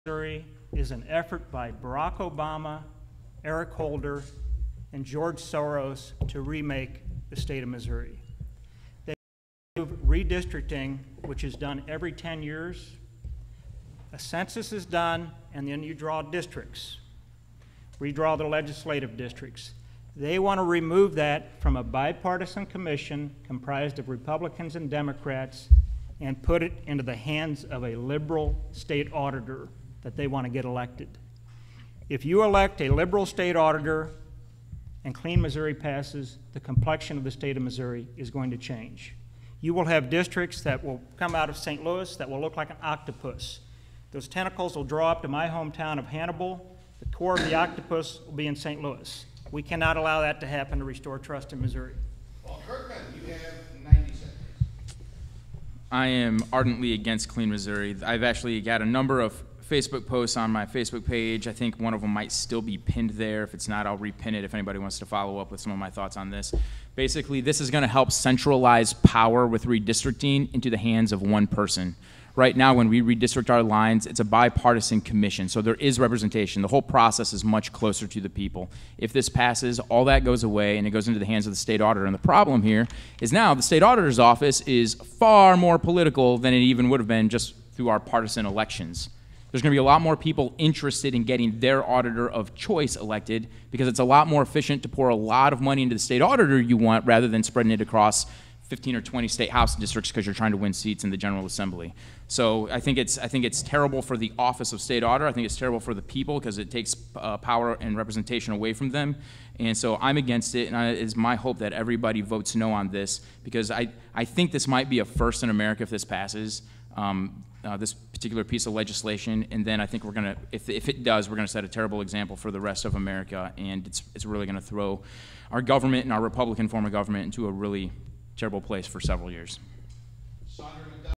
Missouri is an effort by Barack Obama, Eric Holder, and George Soros to remake the state of Missouri. They move redistricting, which is done every 10 years. A census is done, and then you draw districts. Redraw the legislative districts. They want to remove that from a bipartisan commission comprised of Republicans and Democrats and put it into the hands of a liberal state auditor that they want to get elected. If you elect a liberal state auditor and Clean Missouri passes, the complexion of the state of Missouri is going to change. You will have districts that will come out of St. Louis that will look like an octopus. Those tentacles will draw up to my hometown of Hannibal. The core of the octopus will be in St. Louis. We cannot allow that to happen to restore trust in Missouri. Well, Kirkman, you have 90 seconds. I am ardently against Clean Missouri. I've actually got a number of Facebook posts on my Facebook page. I think one of them might still be pinned there. If it's not, I'll repin it if anybody wants to follow up with some of my thoughts on this. Basically, this is going to help centralize power with redistricting into the hands of one person. Right now, when we redistrict our lines, it's a bipartisan commission, so there is representation. The whole process is much closer to the people. If this passes, all that goes away, and it goes into the hands of the state auditor. And the problem here is now the state auditor's office is far more political than it even would have been just through our partisan elections. There's going to be a lot more people interested in getting their auditor of choice elected because it's a lot more efficient to pour a lot of money into the state auditor you want rather than spreading it across 15 or 20 state house districts because you're trying to win seats in the General Assembly. So I think it's terrible for the office of state auditor. I think it's terrible for the people because it takes power and representation away from them. And so I'm against it, and it's my hope that everybody votes no on this because I think this might be a first in America if this passes, this particular piece of legislation. And then I think we're going to, if it does, we're going to set a terrible example for the rest of America, and it's really going to throw our government and our Republican form of government into a really terrible place for several years. Sonderman.